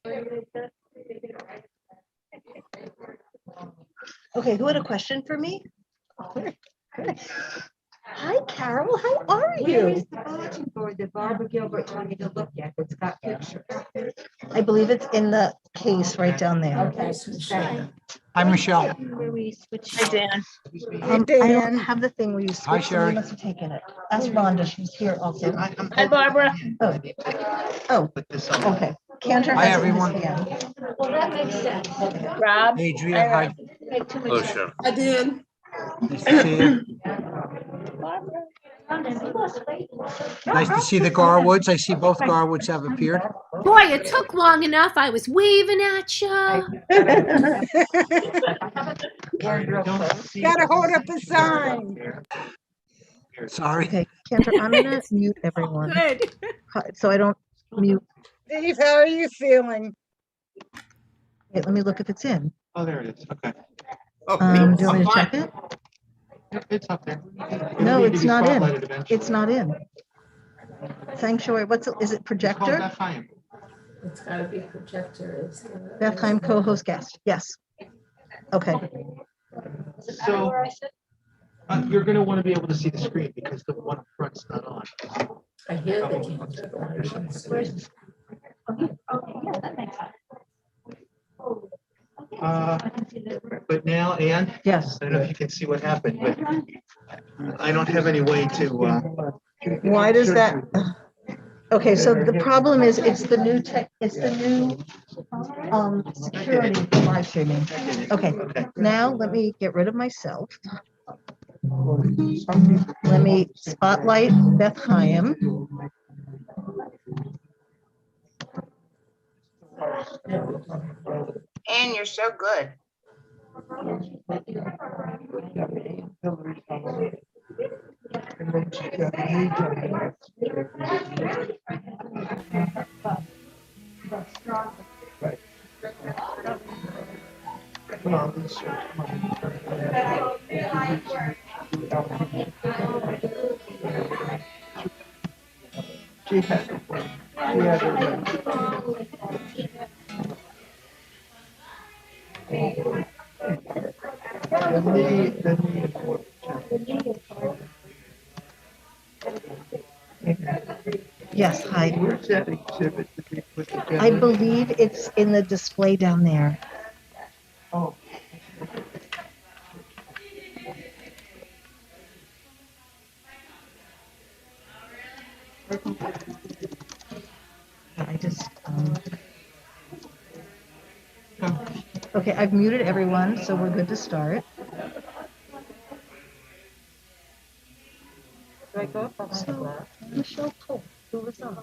Okay, who had a question for me? Hi, Carol. How are Where you? is the bulletin board that Barbara Gilbert told me to look at? It's got pictures. I believe it's in the case right down there. Okay. Hi, Michelle. Where we switch. Hi, Dan. I don't have the thing where you Hi, switch, so Sherry. you must have taken it. Ask Rhonda, she's here also. Hi, Barbara. Oh, okay. Cantor Hi, has it in his everyone. hand. Well, that makes sense. Rob. Adria, hi. Hello, Sharon. I did. Nice to see you. Nice to see the Garwoods. I see both Garwoods have appeared. Boy, it took long enough. I was waving at you. Gotta hold up a sign. Sorry. Okay, Cantor, I'm gonna mute everyone, Good. so I don't mute. Steve, how are you feeling? Wait, let me look if it's in. Oh, there it is. Okay. Do you want me to check it? Yep, it's up there. No, It'll need to it's be not in. spotlighted eventually. It's not in. Sanctuary, is it It's called projector? Beth Chaim. It's gotta be projector. Beth Heim, co-host guest, yes. Okay, So you're going to want to be able to see the screen because the one up front's not on. I hear the cancer. But now, Ann, yes. I don't know if you can see what happened, but I don't have any way to. Why does that? Okay, so the problem is it's the new security for live streaming. Okay, now let me get rid of myself. Let me spotlight Beth Chaim. And you're so good. Yes, hi. Where's that exhibit that they put together? I believe it's in the display down there. Oh. I just, okay, I've muted everyone, so we're good to start. So, Michelle Cole, who was on?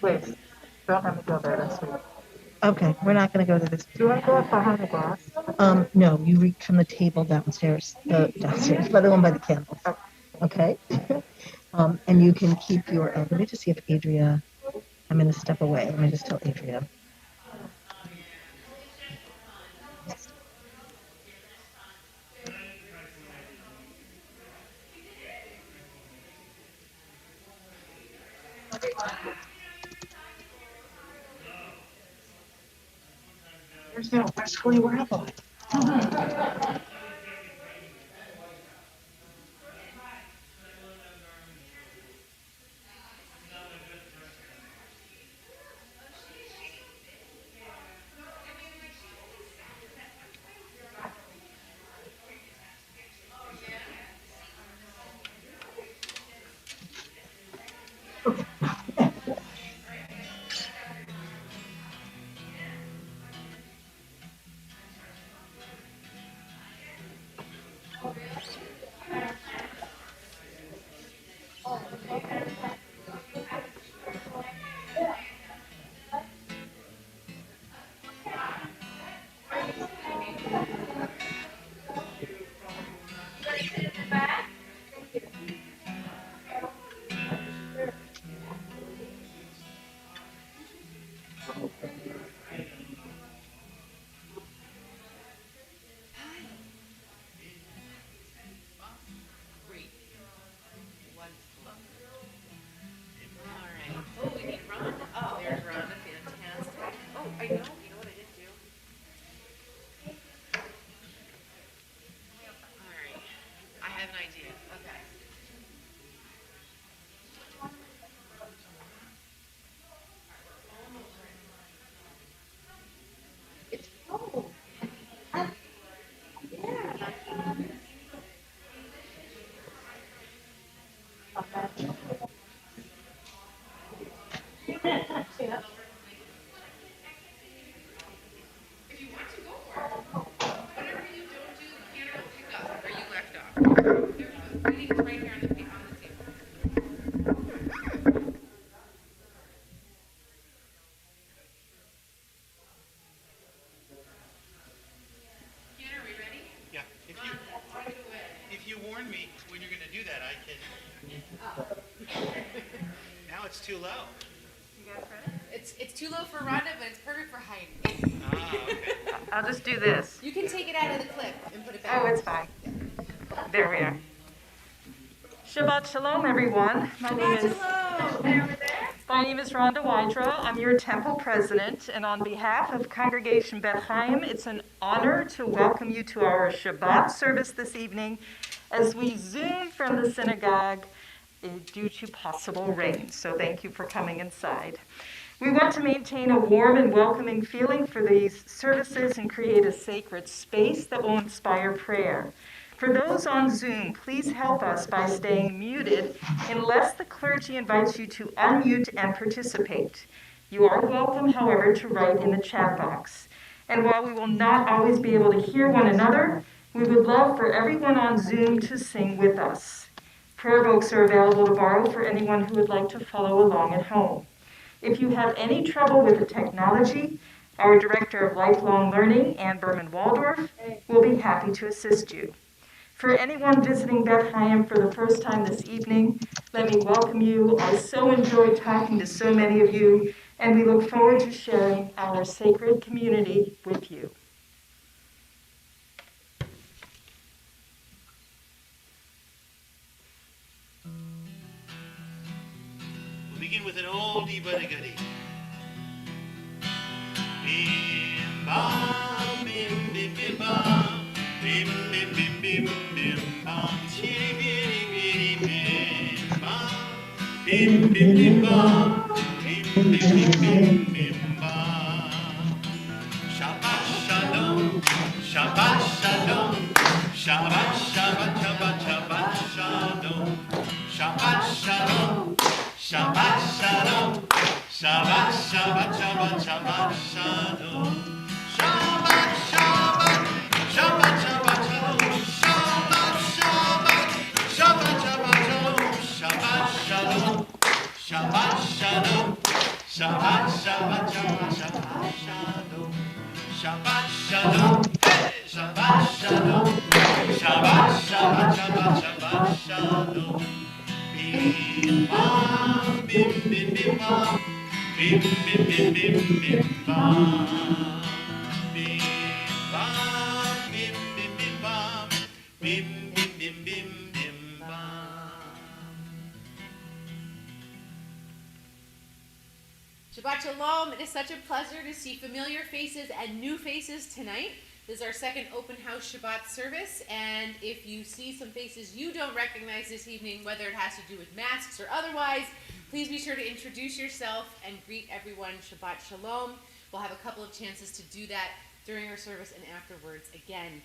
Please, don't have to go there this week. Okay, we're not gonna go to this. Do you want to go up behind the glass? No, you reach from the table downstairs, by the one by the candles. Okay? And you can keep your, let me just see if Adria, I'm gonna step away. Let me just tell Adria. Where's that rascally rabbi? you want to, go for it. Whatever you don't do, the piano will pick up where you left off. The reading's right here on the table. Piano, are we ready? Yeah, if you warn me when you're gonna do that, I can. Now it's too low. It's too low for Rhonda, but it's perfect for Heidi. Okay. I'll just do this. You can take it out of the clip and put it back. Oh, it's fine. There we are. Shabbat Shalom, everyone. My name is Rhonda Wydra. I'm your temple president, and on behalf of Congregation Beth Chaim, it's an honor to welcome you to our Shabbat service this evening as we Zoom from the synagogue due to possible rain. So thank you for coming inside. We want to maintain a warm and welcoming feeling for these services and create a sacred space that will inspire prayer. For those on Zoom, please help us by staying muted unless the clergy invites you to unmute and participate. You are welcome, however, to write in the chat box. And while we will not always be able to hear one another, we would love for everyone on Zoom to sing with us. Prayer books are available to borrow for anyone who would like to follow along at home. If you have any trouble with the technology, our Director of Lifelong Learning, Ann Berman-Waldorf, will be happy to assist you. For anyone visiting Beth Chaim for the first time this evening, let me welcome you. I so enjoyed talking to so many of you, and we look forward to sharing our sacred community with you. We'll begin with an oldie but a goodie. Bim bam bim bim bim bam bim bim bim bim bim bam chiri biri biri bim bam bim bim bim bam bim bim bim bim bim bam. Shabbat shalom, Shabbat shalom, Shabbat Shabbat Shabbat Shabbat shalom, Shabbat shalom, Shabbat shalom, Shabbat Shabbat Shabbat Shabbat shalom, Shabbat Shabbat Shabbat Shabbat shalom, Shabbat Shabbat Shabbat shalom, Shabbat shalom, Shabbat Shabbat Shabbat Shabbat shalom, Shabbat shalom, Shabbat shalom, Shabbat Shabbat Shabbat Shabbat shalom. Bim bam bim bim bim bam bim bim bim bim bim bam bim bam bim bim bim bam bim bim bim bim bim bam. Shabbat Shalom. It is such a pleasure to see familiar faces and new faces tonight. This is our second open house Shabbat service, and if you see some faces you don't recognize this evening, whether it has to do with masks or otherwise, please be sure to introduce yourself and greet everyone Shabbat Shalom. We'll have a couple of chances to do that during our service and afterwards again.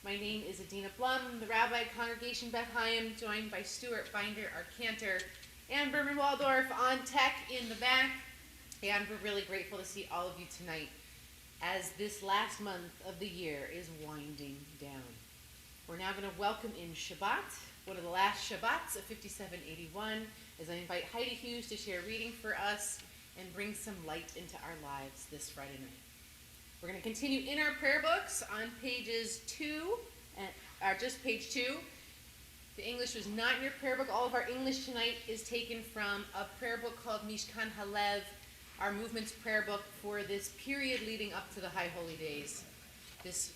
My name is Adina Blum, the Rabbi at Congregation Beth Chaim, joined by Stuart Binder, our cantor, and Berman Waldorf on tech in the back. And we're really grateful to see all of you tonight as this last month of the year is winding down. We're now going to welcome in Shabbat, one of the last Shabbats of 5781, as I invite Heidi Hughes to share reading for us and bring some light into our lives this Friday night. We're going to continue in our prayer books on pages 2, just page 2. The English was not in your prayer book. All of our English tonight is taken from a prayer book called Mishkan Halev, our movement's prayer book for this period leading up to the High Holy Days. This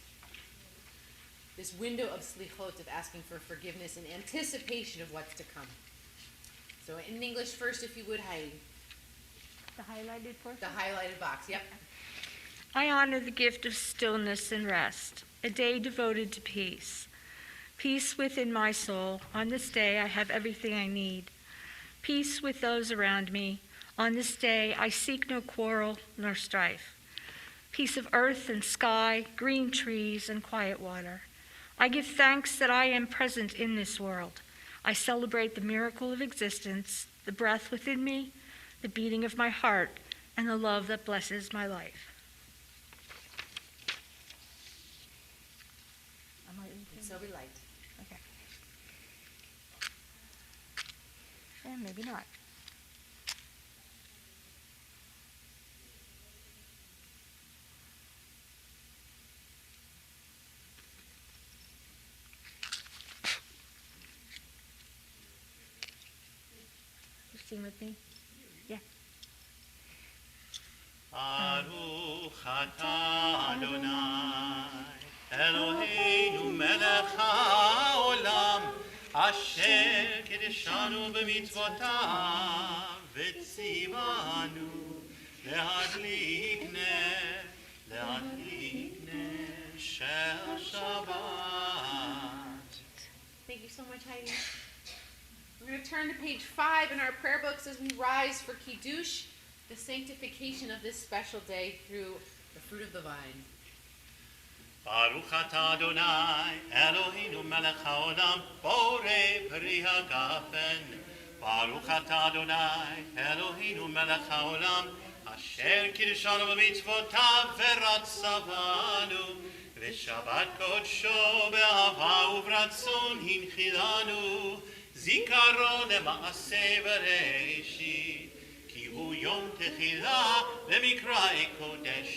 window of slichot, of asking for forgiveness in anticipation of what's to come. So in English first, if you would, Heidi. The highlighted portion? The highlighted box, yep. I honor the gift of stillness and rest, a day devoted to peace. Peace within my soul. On this day I have everything I need. Peace with those around me. On this day I seek no quarrel nor strife. Peace of earth and sky, green trees and quiet water. I give thanks that I am present in this world. I celebrate the miracle of existence, the breath within me, the beating of my heart, and the love that blesses my life. So we light. Okay. And maybe not. You sing with me? Yeah. Baruch atah Adonai, Eloheinu melech haolam, asher kiddushanu b'mitzvotav, v'tzivanu le'adlik ner shel Shabbat. Thank you so much, Heidi. We're going to turn to page 5 in our prayer books as we rise for Kiddush, the sanctification of this special day through the fruit of the vine. Baruch atah Adonai, Eloheinu melech haolam, borei peri hagafen. Baruch atah Adonai, Eloheinu melech haolam, asher kiddushanu b'mitzvotav v'ratzavanu, v'shabbat kodsho be'ahava uvratzon hinchilanu, zikaron le'maaseh bereshit, ki hu yom techila le'mikra'e kodesh,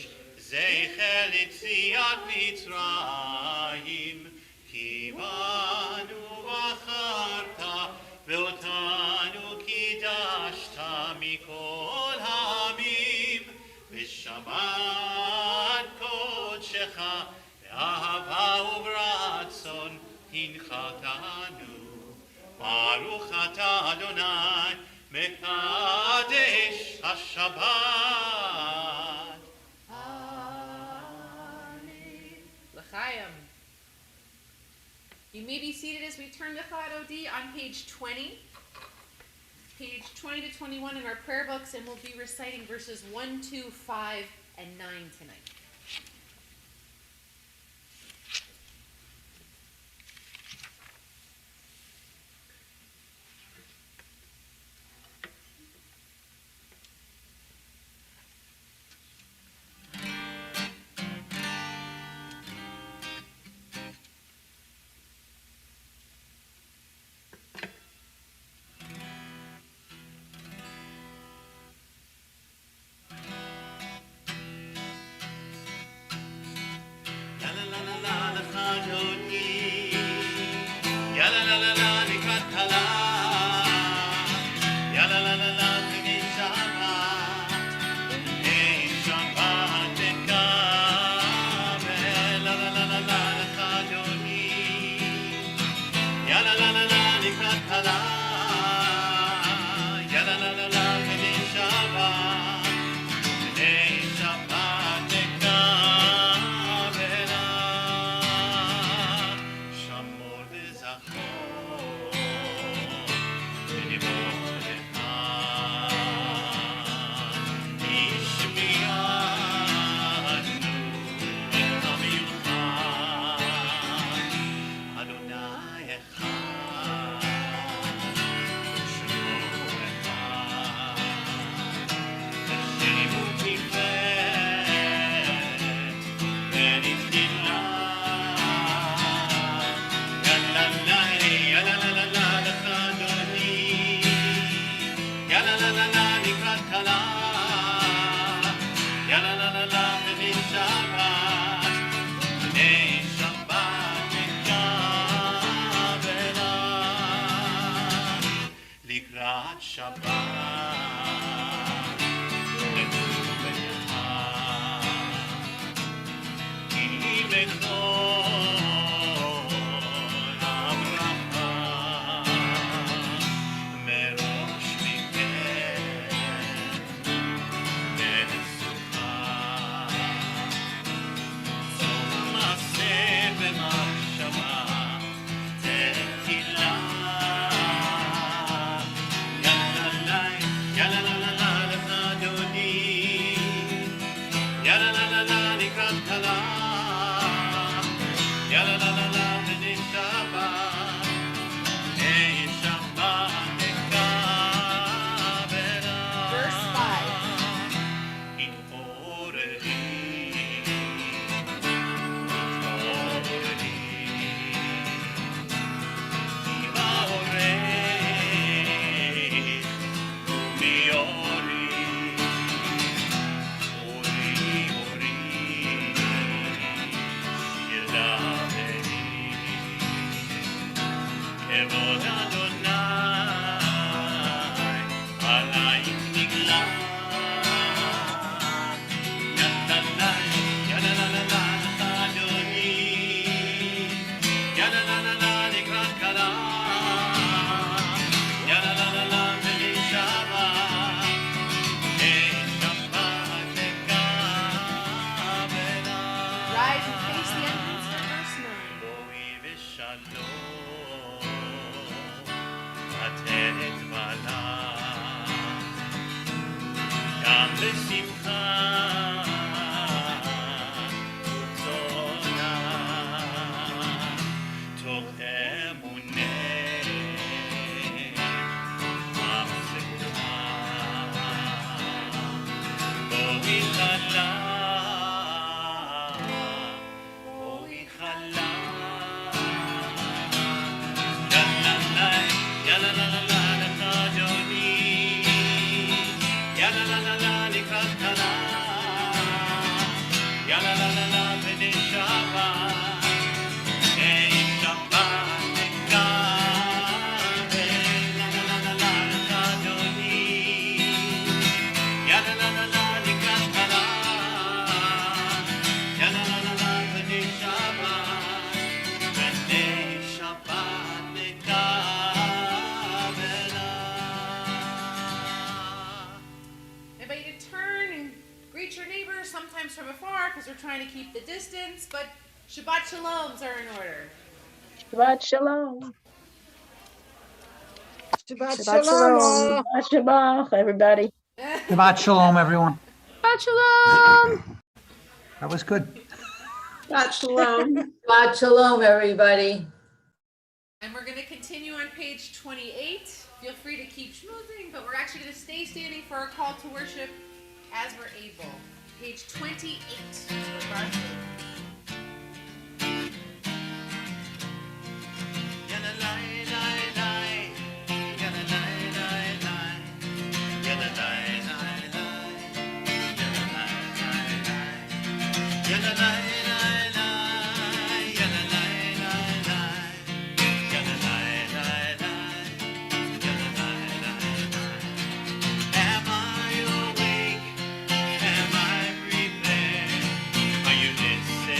זכר ליציאת מצרים, כי בנו בחרת ואותנו קידשת מכל העמים, בשבת קודשך באהבה וברצון הנחתנו. ברוך אתה אדוני מקדש השבת. L'chaim. You may be seated as we turn to Chabad OD on page 20. Page 20 to 21 in our prayer books, and we'll be reciting verses 1, 2, 5, and 9 tonight. La מאורי, אורי, אורי, שיר דברי, כבוד אדוני, עלייך נגלה. Rise and face the entrance for verse 9. בואי ושלום, עטרת מלך, גם בשמחה ורצונה, תוך אמונך, המסכנה, בואי חלה. Invite you to turn and greet your neighbors, sometimes from afar because we're trying to keep the distance, but Shabbat Shaloms are in order. Shabbat shalom. Shabbat Shalom. Shabbat everybody. Shabbat shalom, everyone. Shabbat shalom. That was good. Shabbat shalom, everybody. And we're going to continue on page 28. Feel free to keep schmoozing, but we're actually going to stay standing for our call to worship as we're able. Page 28. Am I awake? Am I prepared? Are you listening?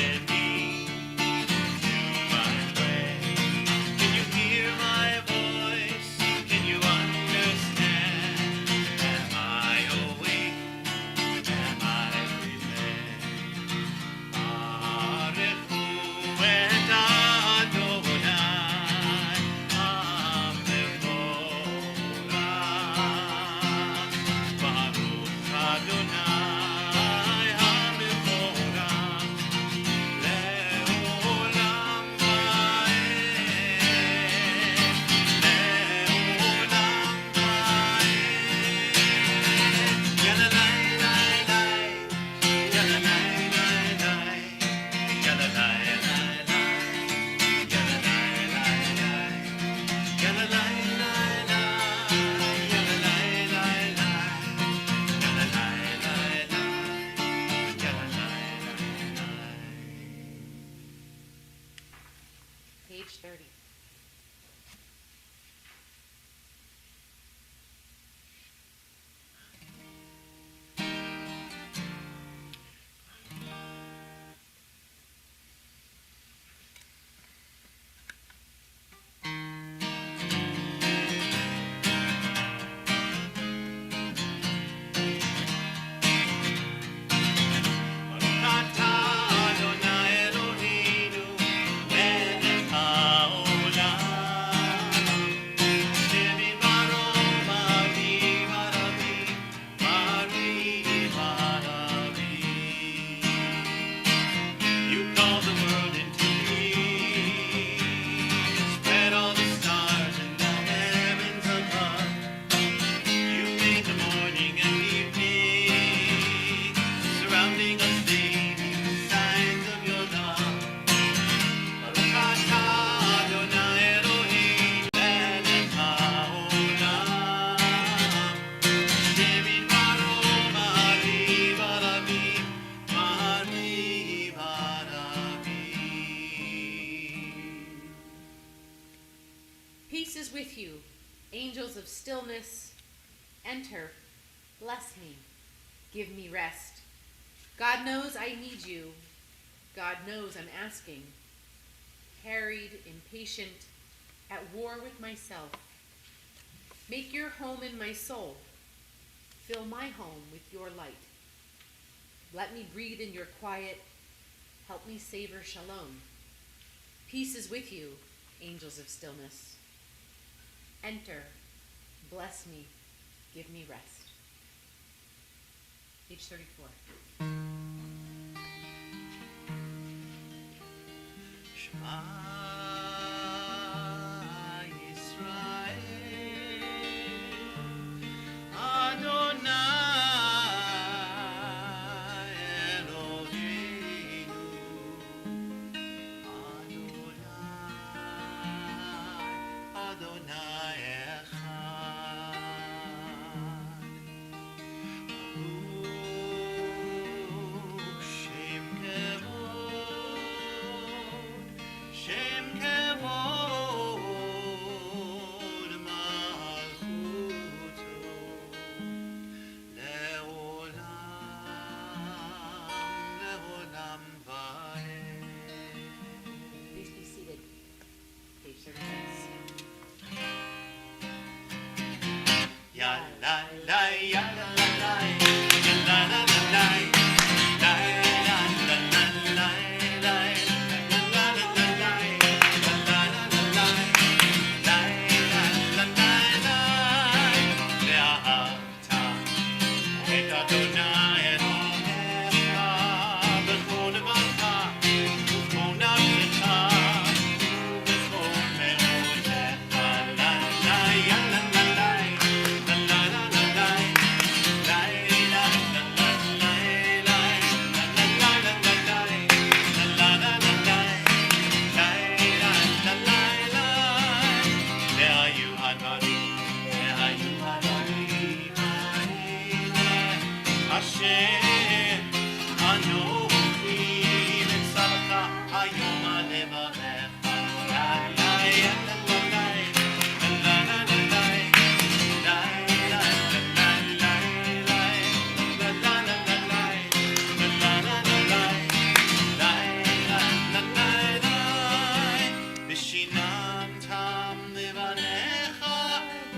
stillness, enter, bless me, give me rest. God knows I need you. God knows I'm asking. Harried, impatient, at war with myself. Make your home in my soul. Fill my home with your light. Let me breathe in your quiet. Help me savor shalom. Peace is with you, angels of stillness. Enter, bless me, give me rest. Page 34. Shema Yisrael, Adonai Eloheinu, Adonai Echad. Baruch Shem kevod malchuto, leolam vaed. Please be seated. Page 36. Ya la la ya la la la ya la la la la la la la la la la la la la la ואהבת את אדוני אלוהיך בכל לבבך ובכל נפשך ובכל מאודך. לה לה יה לה לה לה לה לה לה לה לה לה והיו הדברים האלה אשר אנוכי מצווך היום על לבבך. לה לה יה לה לה לה לה לה לה ושיננתם לבניך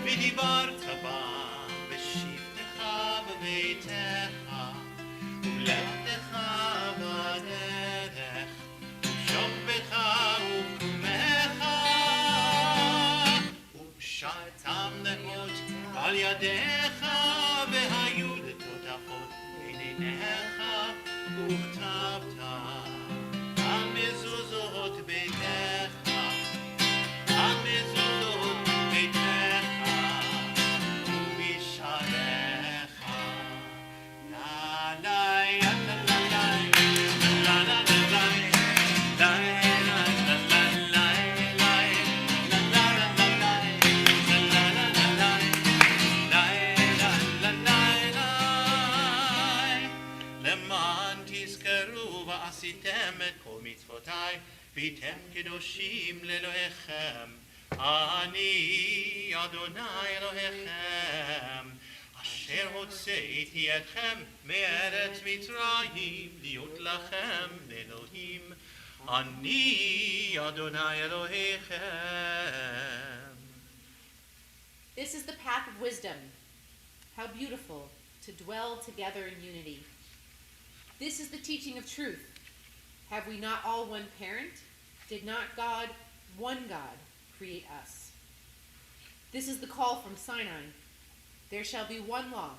ודיברת בם בשבתך בביתך ובלכתך בדרך ובשוכבך ובקומך ובשעתם נאות על ידיך והיו לטוטפות בין עיניך וכתבת על מזוזות ביתך על מזוזות ביתך ובשעריך. לה לה יה לה לה לה לה לה לה לה לה למען תזכרו ועשיתם את כל מצוותיי והייתם קדושים לאלוהיכם. אני אדוני אלוהיכם אשר הוצאתי אתכם מארץ מצרים להיות לכם לאלוהים. אני אדוני אלוהיכם. This is the path of wisdom. How beautiful to dwell together in unity. This is the teaching of truth. Have we not all one parent? Did not God, one God, create us? This is the call from Sinai. There shall be one law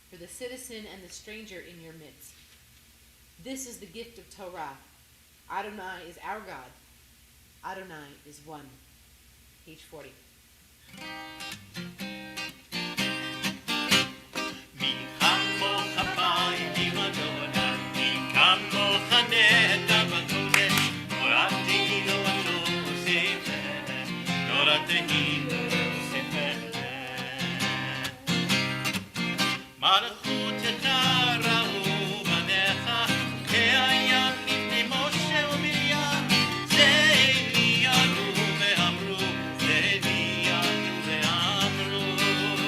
for the citizen and the stranger in your midst. This is the gift of Torah. Adonai is our God. Adonai is one. Page 40. מי כמוך באים אדוני, מי כמוך נטע בקודש, תורתי לא תוסיפך, תורתי לא תוסיפך. מלכותך ראו בניך, כהים לפני משה ומרים, זה לי ידעו ואמרו, זה לי ידעו ואמרו.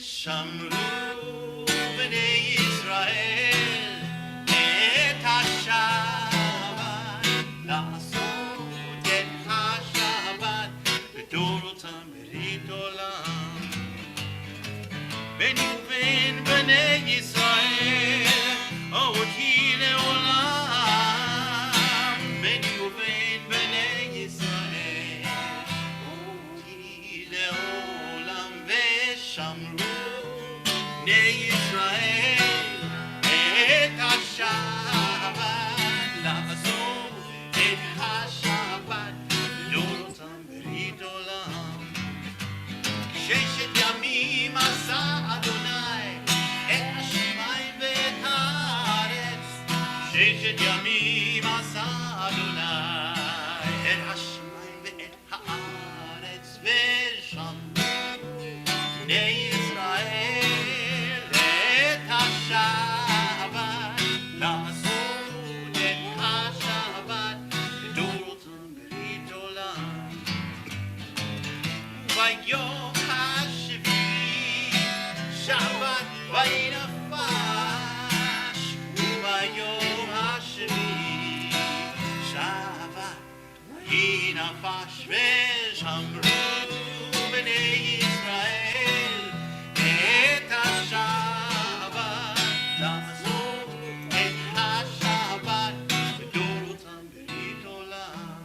ושמרו בני ישראל את השבת, לעשות את השבת בדורותם ברית עולם. ביני ובין בני ישראל עוד היא לעולם. ביני ובין בני ישראל עוד היא לעולם. ושמרו בני ישראל את השבת, לעשות את השבת בדורותם ברית עולם. ששת ימים עשה אדוני את השמיים ואת הארץ. ששת ימים עשה אדוני את השמיים ואת הארץ. ושמרו בני ישראל את השבת, לעשות את השבת בדורותם ברית עולם. ביום השביעי שבת וינפש, וביום השביעי שבת וינפש. ושמרו בני ישראל את השבת, לעשות את השבת בדורותם ברית עולם.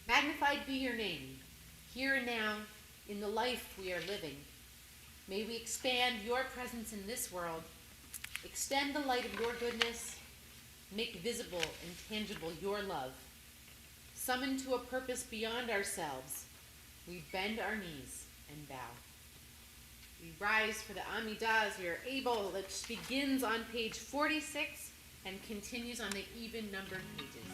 Magnified be your name, here and now, in the life we are living. May we expand your presence in this world, extend the light of your goodness, make visible and tangible your love. Summoned to a purpose beyond ourselves, we bend our knees and bow. We rise for the Amidah as we are able, which begins on page 46 and continues on the even numbered pages.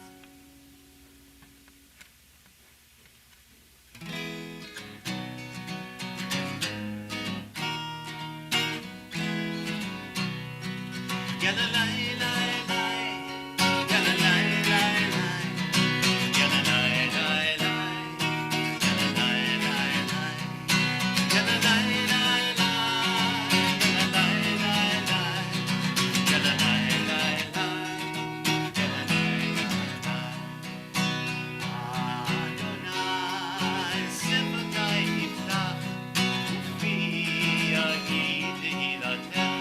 Yalla lai lai lai, yalla lai lai lai, yalla lai lai lai, yalla lai lai lai, yalla lai lai lai, yalla lai lai lai, yalla lai lai lai, yalla lai lai lai. Adonai sifatai yiftach, ufi yagid tehilatecha.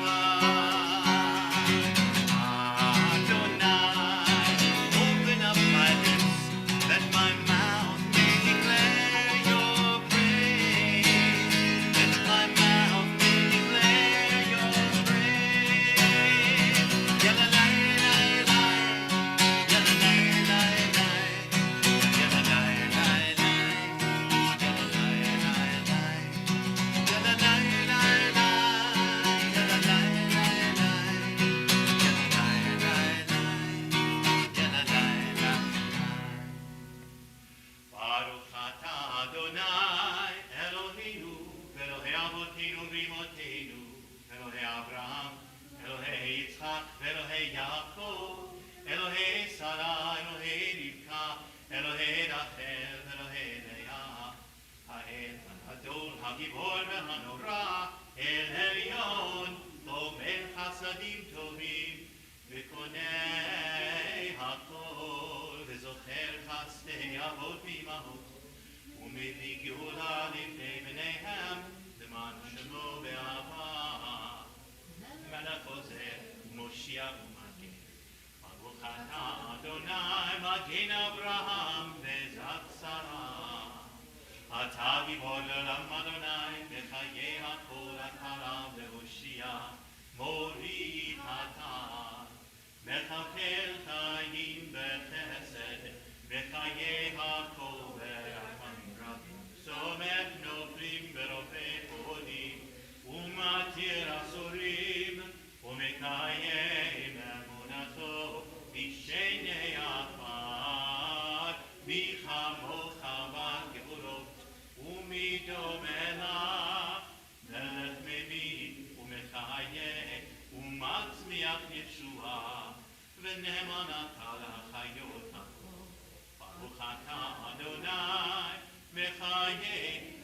Baruch atah Adonai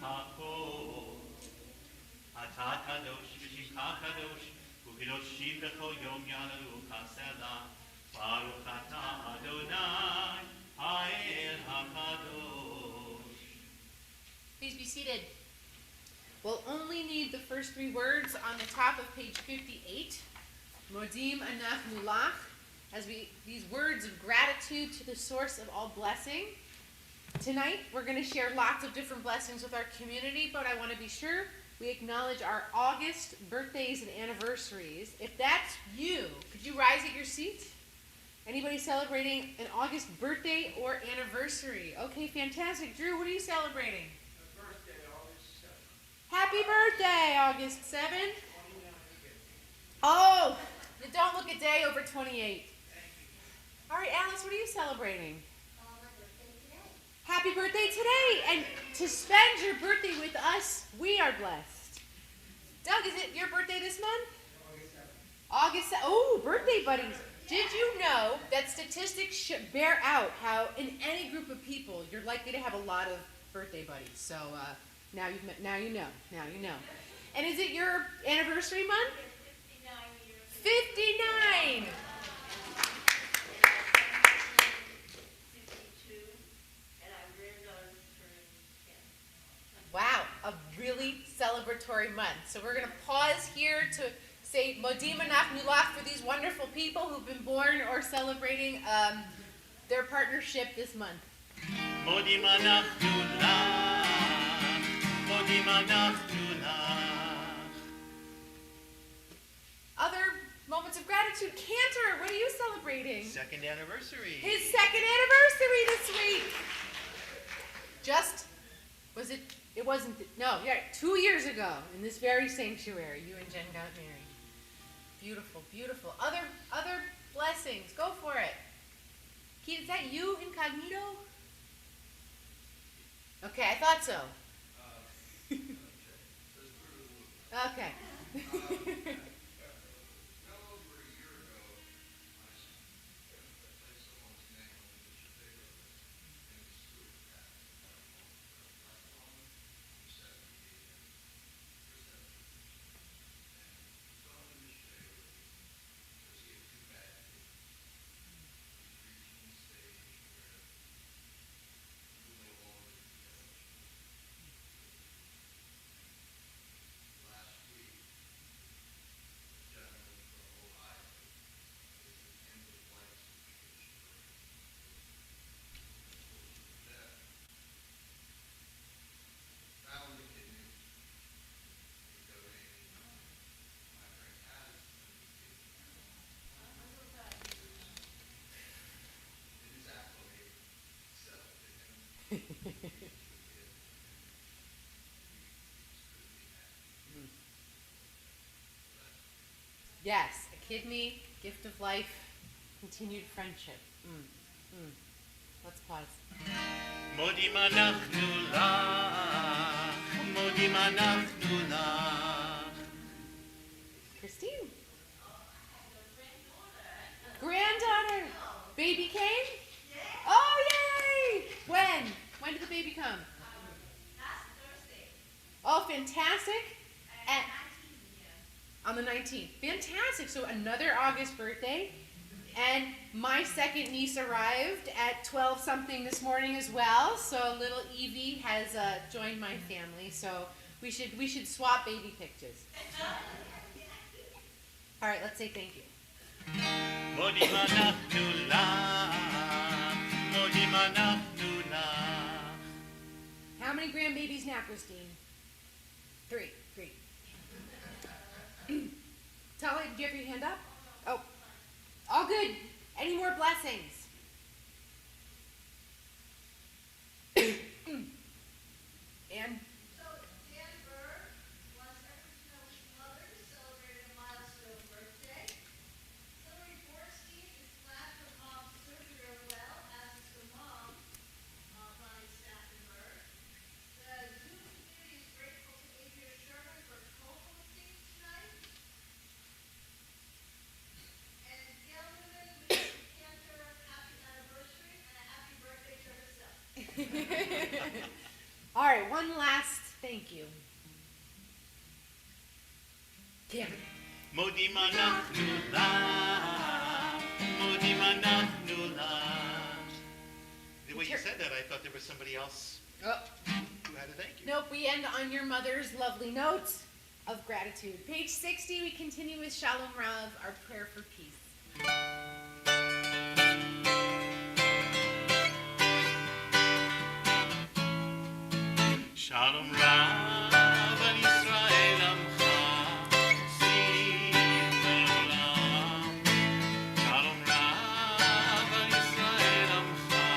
hakol. Ata kadosh v'shimcha kadosh, u'kedoshim b'chol yom yanalu chasela. Baruch ata Adonai, ha'el hakadosh. Please be seated. We'll only need the first three words on the top of page 58. Modim anachnu lach, as these words of gratitude to the source of all blessing. Tonight, we're going to share lots of different blessings with our community, but I want to be sure we acknowledge our August birthdays and anniversaries. If that's you, could you rise at your seat? Anybody celebrating an August birthday or anniversary? Okay, fantastic. Drew, what are you celebrating? Happy birthday, August 7th. Oh, don't look a day over 28. All right, Alice, what are you celebrating? Happy birthday today. And to spend your birthday with us, we are blessed. Doug, is it your birthday this month? August 7th. Oh, birthday buddies. Did you know that statistics should bear out how in any group of people, you're likely to have a lot of birthday buddies. So, now you know. And is it your anniversary month? 59. Wow, a really celebratory month. So we're going to pause here to say Modim anachnu lach for these wonderful people who've been born or celebrating their partnership this month. Modim anachnu lach, modim anachnu lach. Other moments of gratitude. Cantor, what are you celebrating? Second anniversary. His second anniversary this week. It wasn't, 2 years ago in this very sanctuary, you and Jen got married. Beautiful, beautiful. Other blessings. Go for it. Keith, is that you, incognito? Okay, I thought so. Okay. Yes, a kidney, gift of life, continued friendship. Let's pause. Modim anachnu lach, modim anachnu lach. Christine. Granddaughter. Baby came? Oh, yay! When? When did the baby come? Last Thursday. Oh, fantastic. On the 19th. Fantastic. So another August birthday. And my second niece arrived at 12 something this morning as well. So little Evie has joined my family. So we should swap baby pictures. All right, let's say thank you. Modim anachnu lach, modim anachnu lach. How many grandbabies now, Christine? 3. Tali, did you have your hand up? Oh, all good. Any more blessings? And So Denver wants everyone to know his mother celebrated a milestone birthday. Hillary Borstein is glad her mom's surgery well, as is her mom, Bonnie Staffelberg. The Zoom community is grateful to Adria Sherman for co-hosting tonight. And Gail Newman wishes Cantor happy anniversary and a happy birthday to herself. last thank you. Cameron. מודים אנחנו לך, מודים אנחנו לך. The way you said that, I thought there was somebody else Oh, who had a thank you. nope, we end on your mother's lovely note of gratitude. Page 60, we continue with Shalom Rav, our prayer for peace. Shalom Rav al Yisrael Amcha, sim le'olam. Shalom Rav al Yisrael Amcha,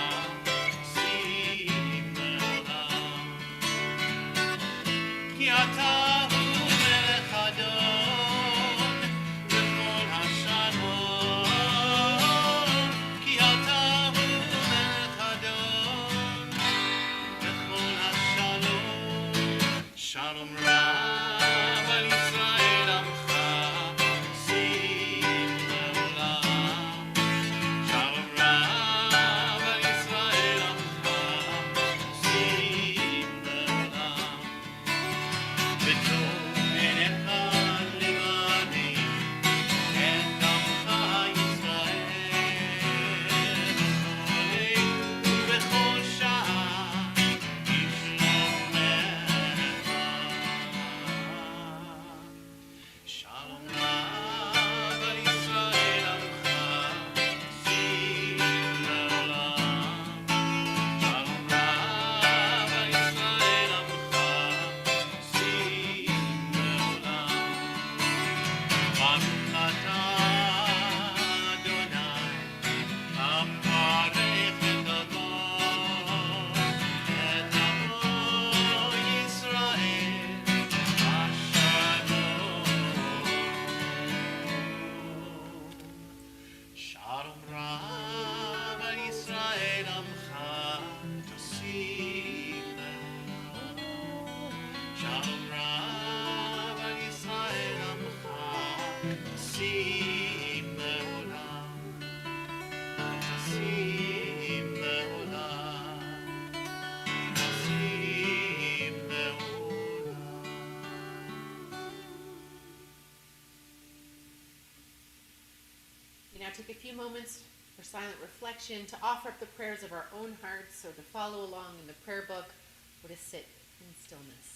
sim le'olam. Ki ata hu melech adon b'chol hashalom. Ki ata hu melech adon b'chol hashalom. Shalom Rav al Yisrael Amcha, sim le'olam. Shalom Rav al Yisrael Amcha, sim le'olam. V'tov enecha limani, et amcha Yisrael. B'chol ובכל שעה ישלומך. שלום רב על ישראל עמך, שים לעולם. שלום רב על ישראל עמך, שים לעולם. ברוך אתה אדוני, המברך את עמו, את עמו ישראל, השלום. שלום רב על ישראל עמך, תוסיף לעולם. שלום רב על ישראל עמך, תוסיף לעולם. תוסיף לעולם. תוסיף לעולם. We now take a few moments for silent reflection to offer up the prayers of our own hearts or to follow along in the prayer book or to sit in stillness.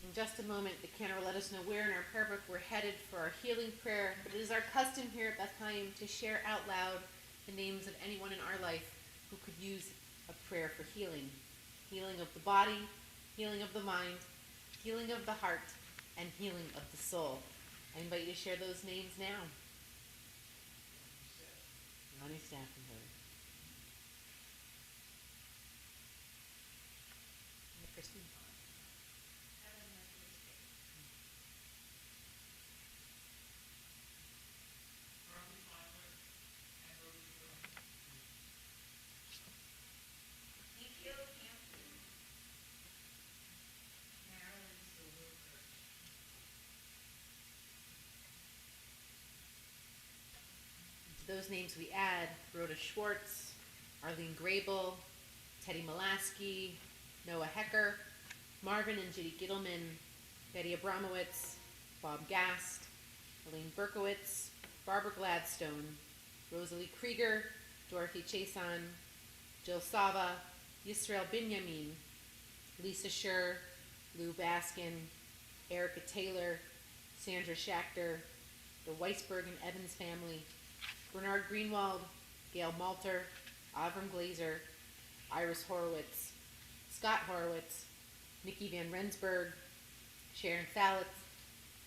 In just a moment, the cantor will let us know where in our prayer book we're headed for our healing prayer. But it is our custom here at Beth Chaim to share out loud the names of anyone in our life who could use a prayer for healing. Healing of the body, healing of the mind, healing of the heart, and healing of the soul. I invite you to share those names now. Ronnie Staffenberg. And Christine. those names we add, Rhoda Schwartz, Arlene Grable, Teddy Molaski, Noah Hecker, Marvin and Judy Gittleman, Betty Abramowitz, Bob Gast, Elaine Berkowitz, Barbara Gladstone, Rosalie Krieger, Dorothy Chason, Jill Sava, Yisrael Binyamin, Lisa Scher, Lou Baskin, Erica Taylor, Sandra Schachter, the Weisberg and Evans family, Bernard Greenwald, Gail Malter, Avram Glazer, Iris Horowitz, Scott Horowitz, Nikki Van Rensburg, Sharon Fallett,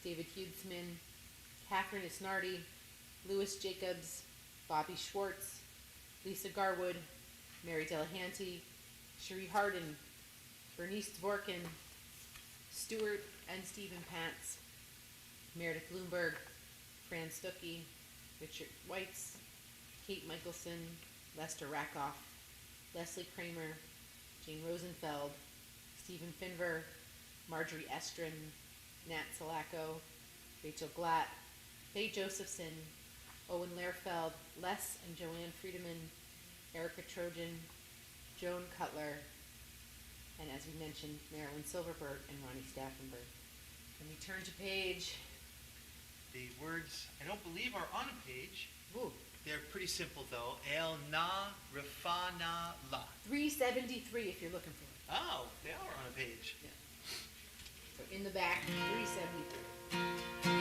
David Hudsman, Catherine Isnardi, Louis Jacobs, Bobby Schwartz, Lisa Garwood, Mary Delahanty, Cherie Harden, Bernice Dvorkin, Stuart and Stephen Pants, Meredith Bloomberg, Fran Stuckey, Richard Weitz, Kate Michelson, Lester Rakoff, Leslie Kramer, Jane Rosenfeld, Stephen Finver, Marjorie Estrin, Nat Salako, Rachel Glatt, Faye Josephson, Owen Lehrfeld, Les and Joanne Friedemann, Erica Trojan, Joan Cutler, and as we mentioned, Marilyn Silverberg and Ronnie Staffenberg. And we turn to page. The words, I don't believe, are on a page. Ooh, They're pretty simple, though. El na rifana la. 373 if you're looking for it. Oh, they are on a page. So in the back, 373.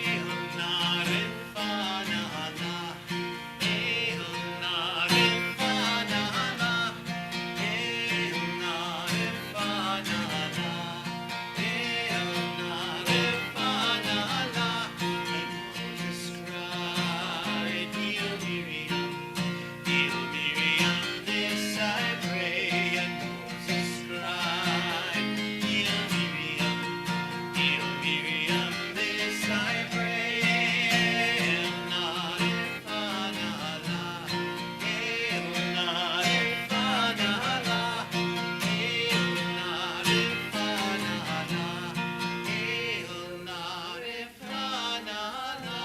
El na rifana la. El na rifana la. El na rifana la. El na rifana la. And Moses cried, Hail Miriam, Hail Miriam, this I pray. And Moses cried, Hail Miriam, Hail Miriam, this I pray. El na rifana la. El na rifana la. El na rifana la. El na rifana la.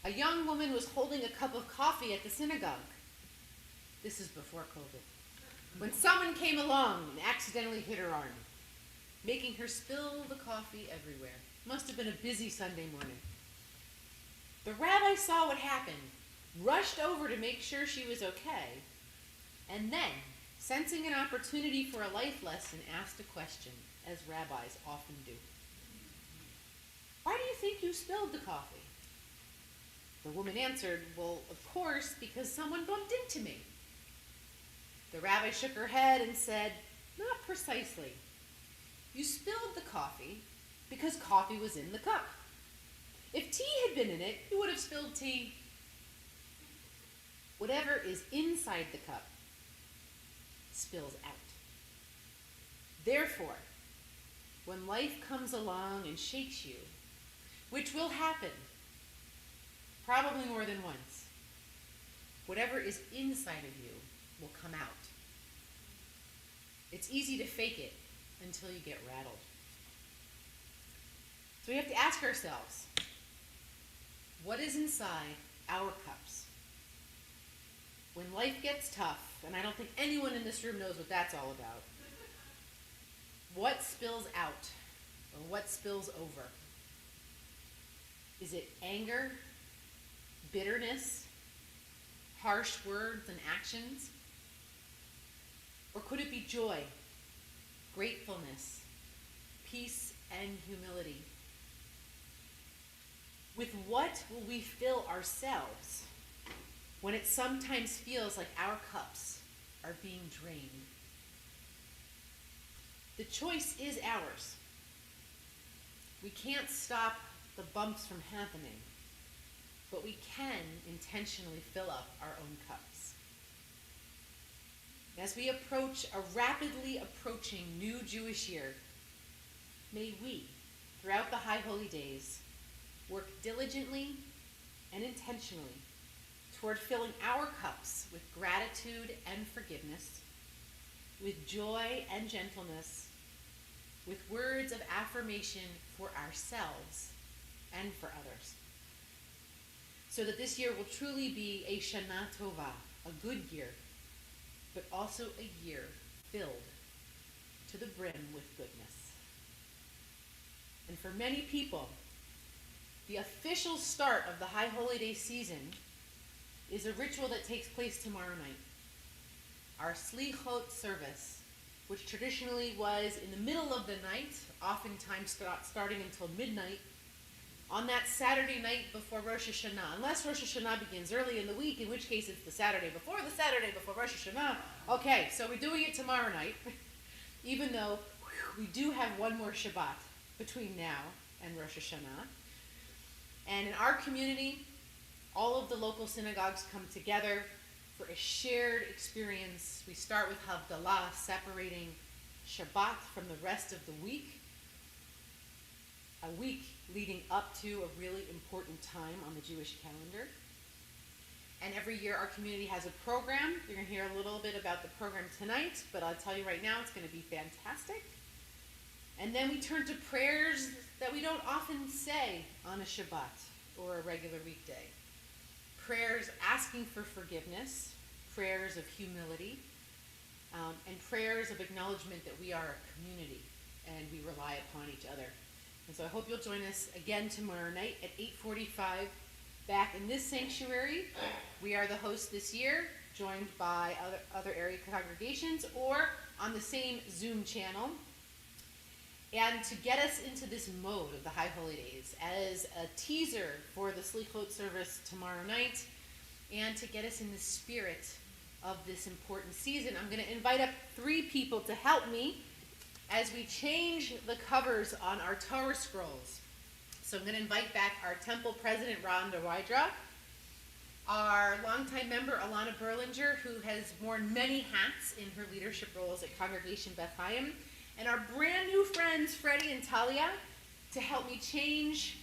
A young woman was holding a cup of coffee at the synagogue. This is before COVID. When someone came along and accidentally hit her arm, making her spill the coffee everywhere. Must have been a busy Sunday morning. The rabbi saw what happened, rushed over to make sure she was okay, and then, sensing an opportunity for a life lesson, asked a question, as rabbis often do. Why do you think you spilled the coffee? The woman answered, well, of course, because someone bumped into me. The rabbi shook her head and said, not precisely. You spilled the coffee because coffee was in the cup. If tea had been in it, you would have spilled tea. Whatever is inside the cup spills out. Therefore, when life comes along and shakes you, which will happen, probably more than once, whatever is inside of you will come out. It's easy to fake it until you get rattled. So we have to ask ourselves, what is inside our cups? When life gets tough, and I don't think anyone in this room knows what that's all about, what spills out or what spills over? Is it anger, bitterness, harsh words and actions? Or could it be joy, gratefulness, peace, and humility? With what will we fill ourselves when it sometimes feels like our cups are being drained? The choice is ours. We can't stop the bumps from happening, but we can intentionally fill up our own cups. As we approach a rapidly approaching new Jewish year, may we, throughout the High Holy Days, work diligently and intentionally toward filling our cups with gratitude and forgiveness, with joy and gentleness, with words of affirmation for ourselves and for others. So that this year will truly be a Shana Tova, a good year, but also a year filled to the brim with goodness. And for many people, the official start of the High Holy Day season is a ritual that takes place tomorrow night. Our Slichot service, which traditionally was in the middle of the night, oftentimes starting until midnight, on that Saturday night before Rosh Hashanah, unless Rosh Hashanah begins early in the week, in which case it's the Saturday before Rosh Hashanah. Okay, so we're doing it tomorrow night, even though we do have one more Shabbat between now and Rosh Hashanah. And in our community, all of the local synagogues come together for a shared experience. We start with Havdalah, separating Shabbat from the rest of the week, a week leading up to a really important time on the Jewish calendar. And every year our community has a program. You're going to hear a little bit about the program tonight, but I'll tell you right now it's going to be fantastic. And then we turn to prayers that we don't often say on a Shabbat or a regular weekday. Prayers asking for forgiveness, prayers of humility, and prayers of acknowledgement that we are a community and we rely upon each other. And so I hope you'll join us again tomorrow night at 8:45 back in this sanctuary. We are the host this year, joined by other area congregations or on the same Zoom channel. And to get us into this mode of the High Holy Days as a teaser for the Slichot service tomorrow night, and to get us in the spirit of this important season, I'm going to invite up 3 people to help me as we change the covers on our Torah scrolls. So I'm going to invite back our temple president, Rhonda Wydra, our longtime member, Alana Berlinger, who has worn many hats in her leadership roles at Congregation Beth Chaim, and our brand new friends, Freddie and Talia, to help me change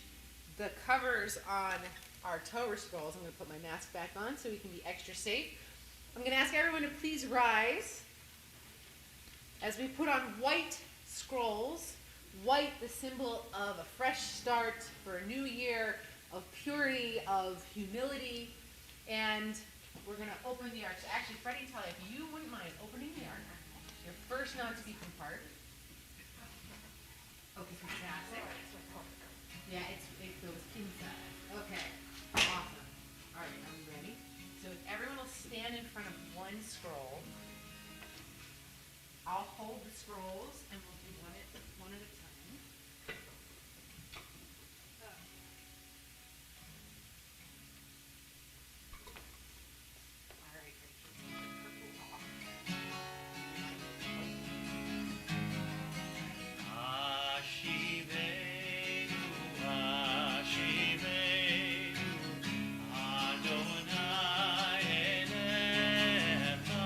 the covers on our Torah scrolls. I'm going to put my mask back on so we can be extra safe. I'm going to ask everyone to please rise as we put on white scrolls, white, the symbol of a fresh start for a new year of purity, of humility, and we're going to open the ark. So actually, Freddie and Talia, if you wouldn't mind opening the ark, your first non-speaking part. Okay, fantastic. Yeah, it goes inside. Okay, awesome. All right, are we ready? So if everyone will stand in front of one scroll, I'll hold the scrolls and we'll do one at a time. All right, Ashivenu, Ashivenu, Adonai Elecha,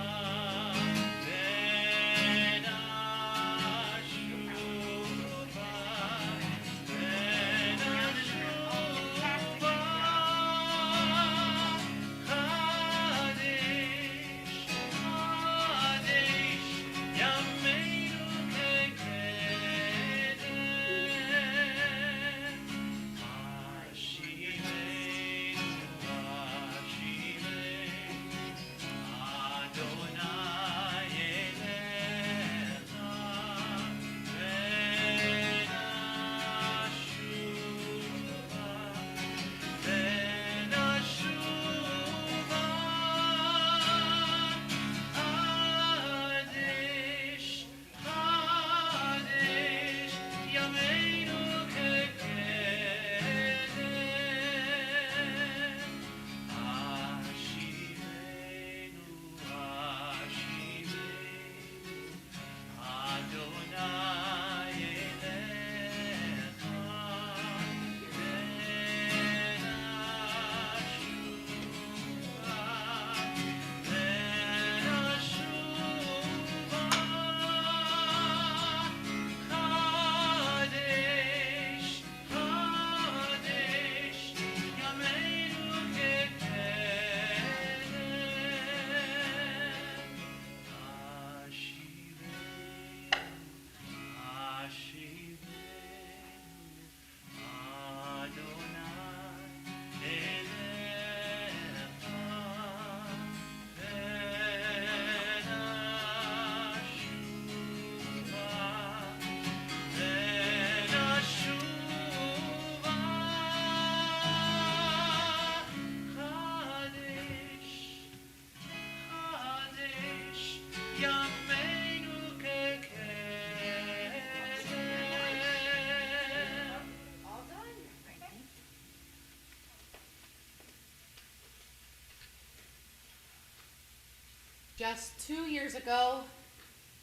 Just 2 years ago,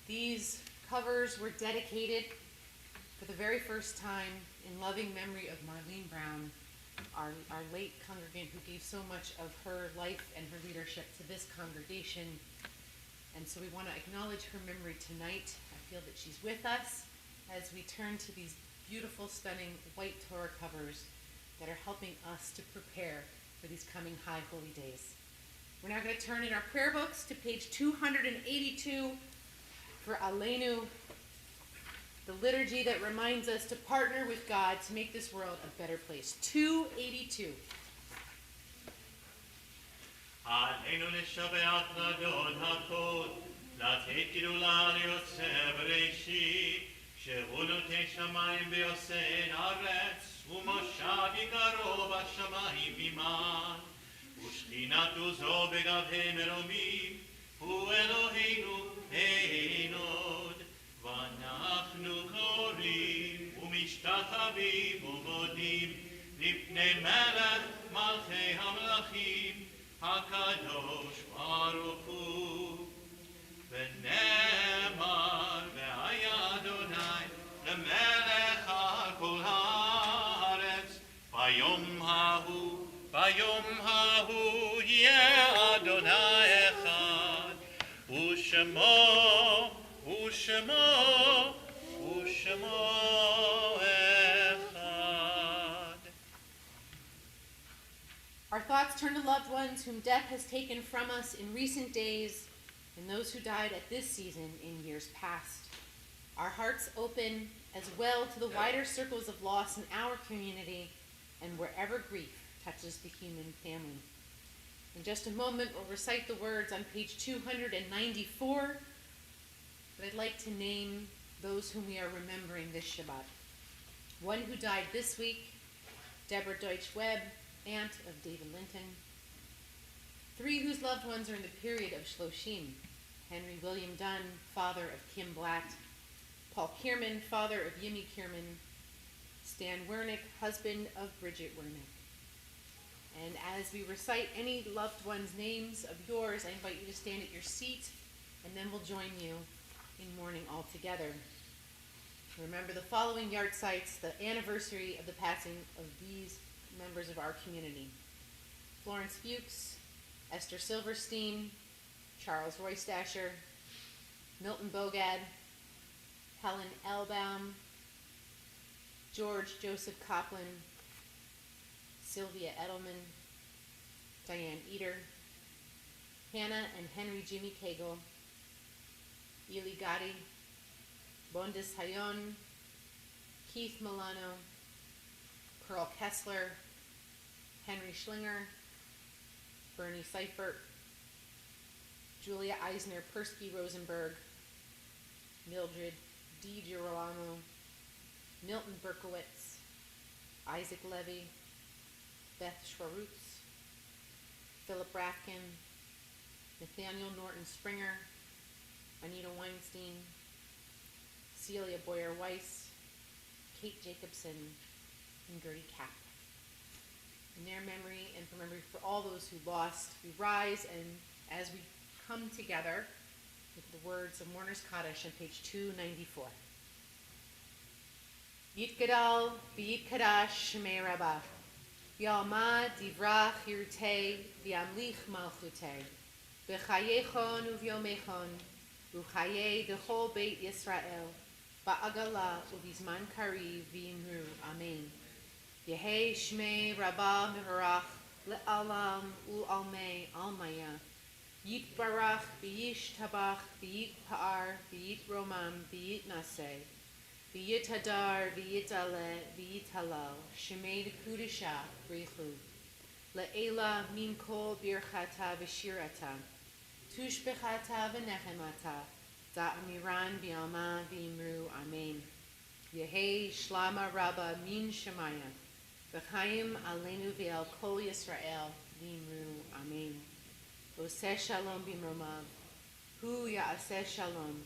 these covers were dedicated for the very first time in loving memory of Marlene Brown, our late congregant who gave so much of her life and her leadership to this congregation. And so we want to acknowledge her memory tonight. I feel that she's with us as we turn to these beautiful, stunning white Torah covers that are helping us to prepare for these coming high holy days. We're now going to turn in our prayer books to page 282 for Aleinu, the liturgy that reminds us to partner with God to make this world a better place. 282. עלינו לשבח לדון הכל, לתת גדולה ליוצא בראשית, שהוא נותן שמיים ויוסד ארץ, ומושב יקרו בשמיים עמן, ושכינתו זו בגבי מרומים, הוא אלוהינו אין עוד, ואנחנו קוראים ומשתחווים ומודים לפני מלך מלכי המלכים, הקדוש ברוך הוא. ונאמר והיה אדוני למלך על כל הארץ, ביום ההוא יהיה אדוני אחד, ושמו אחד. Our thoughts turn to loved ones whom death has taken from us in recent days and those who died at this season in years past. Our hearts open as well to the wider circles of loss in our community and wherever grief touches the human family. In just a moment, we'll recite the words on page 294, but I'd like to name those whom we are remembering this Shabbat. One who died this week, Deborah Deutsch-Webb, aunt of David Linton. 3 whose loved ones are in the period of Shloshim: Henry William Dunn, father of Kim Blatt; Paul Kierman, father of Yimi Kierman; Stan Wernick, husband of Bridget Wernick. And as we recite any loved one's names of yours, I invite you to stand at your seat, and then we'll join you in mourning all together. Remember the following yahrzeits, the anniversary of the passing of these members of our community: Florence Fuchs, Esther Silverstein, Charles Roystasher, Milton Bogad, Helen Elbaum, George Joseph Copland, Sylvia Edelman, Diane Eder, Hannah and Henry Jimmy Cagle, Eli Gotti, Bondis Hayon, Keith Milano, Pearl Kessler, Henry Schlinger, Bernie Seifert, Julia Eisner Persky Rosenberg, Mildred D. Girolamo, Milton Berkowitz, Isaac Levy, Beth Schwarutz, Philip Rathkin, Nathaniel Norton Springer, Anita Weinstein, Celia Boyer Weiss, Kate Jacobson, and Gertie Kapp. In their memory and for memory for all those who lost, we rise, and as we come together with the words of Mourner's Kaddish on page 294. Yitgadal v'yitkadash shmei Rabbah, v'yalma divrach yirtei v'yamlich malchutei, v'chayechon uv'yomechon, v'chayei dechol beit Yisrael, ba'agala uv'izman kari v'yimru, amen. Yehei shmei Rabbah mevarach le'alam u'almei almaya, Yitbarach v'yishtabach v'yitpa'ar v'yitromam v'yitnaseh, v'yitadar v'yitale v'yitalal, shemei d'kudisha b'richu, le'ela min kol birchata v'shirata, tushbechata v'nechemata, da'amiran v'yalma v'imru, amen. Yehei shlama rabba min shemaya, v'chaim aleinu v'el kol Yisrael v'imru, amen. Oseh shalom b'mromav, hu ya'aseh shalom,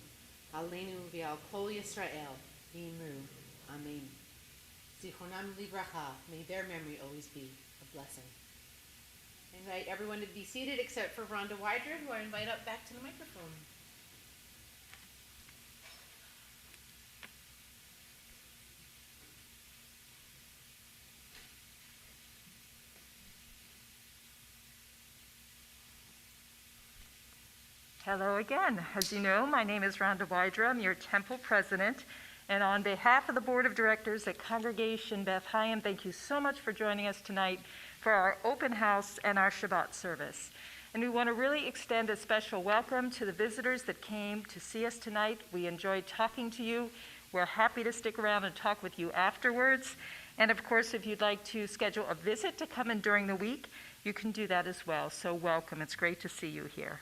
aleinu v'al kol Yisrael, v'imru, amen. Zichronam livracha, may their memory always be a blessing. I invite everyone to be seated except for Rhonda Wydra, who I invite up back to the microphone. Hello again. As you know, my name is Rhonda Wydra. I'm your temple president. And on behalf of the board of directors at Congregation Beth Chaim, thank you so much for joining us tonight for our open house and our Shabbat service. And we want to really extend a special welcome to the visitors that came to see us tonight. We enjoyed talking to you. We're happy to stick around and talk with you afterwards. And of course, if you'd like to schedule a visit to come in during the week, you can do that as well. So welcome. It's great to see you here.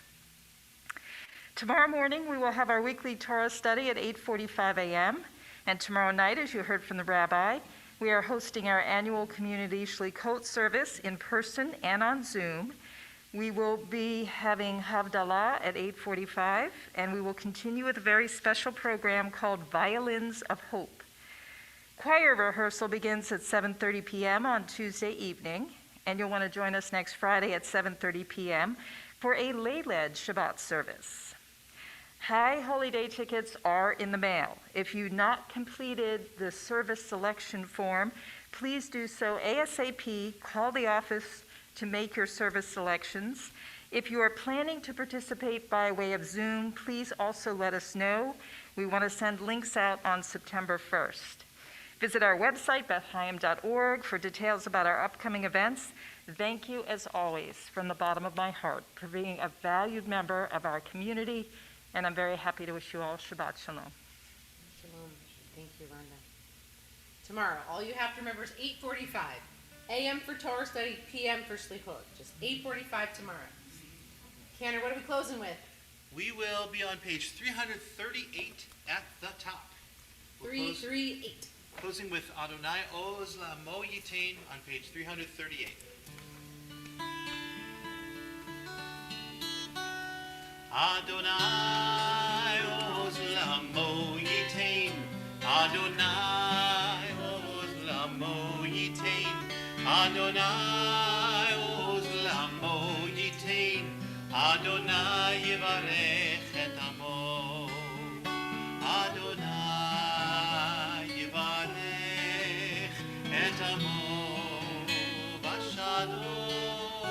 Tomorrow morning, we will have our weekly Torah study at 8:45 a.m. And tomorrow night, as you heard from the rabbi, we are hosting our annual community Shlikot service in person and on Zoom. We will be having Havdalah at 8:45, and we will continue with a very special program called Violins of Hope. Choir rehearsal begins at 7:30 p.m. on Tuesday evening, and you'll want to join us next Friday at 7:30 p.m. for a lay-led Shabbat service. High Holy Day tickets are in the mail. If you've not completed the service selection form, please do so ASAP. Call the office to make your service selections. If you are planning to participate by way of Zoom, please also let us know. We want to send links out on September 1st. Visit our website, bethchaim.org, for details about our upcoming events. Thank you, as always, from the bottom of my heart, for being a valued member of our community, and I'm very happy to wish you all Shabbat Shalom. Shalom. Thank you, Rhonda. Tomorrow, all you have to remember is 8:45 a.m. for Torah study, p.m. for Shlichot. Just 8:45 tomorrow. Canner, what are we closing with? We will be on page 338 at the top. We'll 338. Closing with Adonai Oz La'amo Yitain on page 338. Adonai Oz La'amo Yitain. Adonai Oz La'amo Yitain. Adonai Oz La'amo Yitain. Adonai Yivarech et Amo. Adonai Yivarech et Amo Bashalom.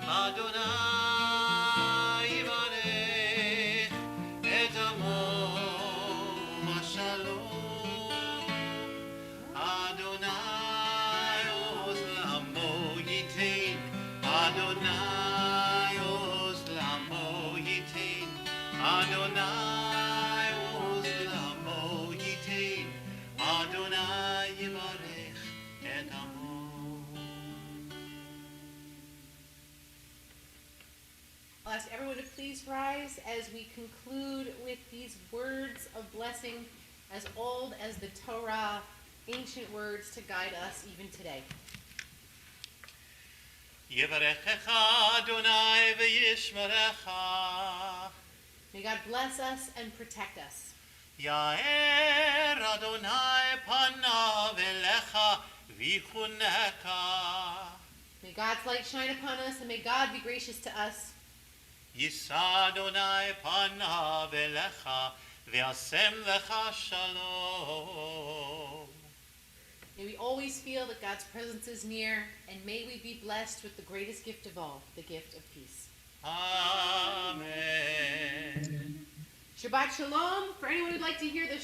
Adonai Yivarech et Amo Bashalom. Adonai Oz La'amo Yitain. Adonai Oz La'amo Yitain. Adonai Oz La'amo Yitain. Adonai Yivarech et Amo. I'll ask everyone to please rise as we conclude with these words of blessing as old as the Torah, ancient words to guide us even today. Yivarechecha Adonai v'yishmerecha. May God bless us and protect us. Ya'er Adonai panav elecha v'chuneka. May God's light shine upon us, and may God be gracious to us. Yisa Adonai panav elecha v'asem lecha shalom. May we always feel that God's presence is near, and may we be blessed with the greatest gift of all, the gift of peace. Amen. Shabbat Shalom. For anyone who'd like to hear the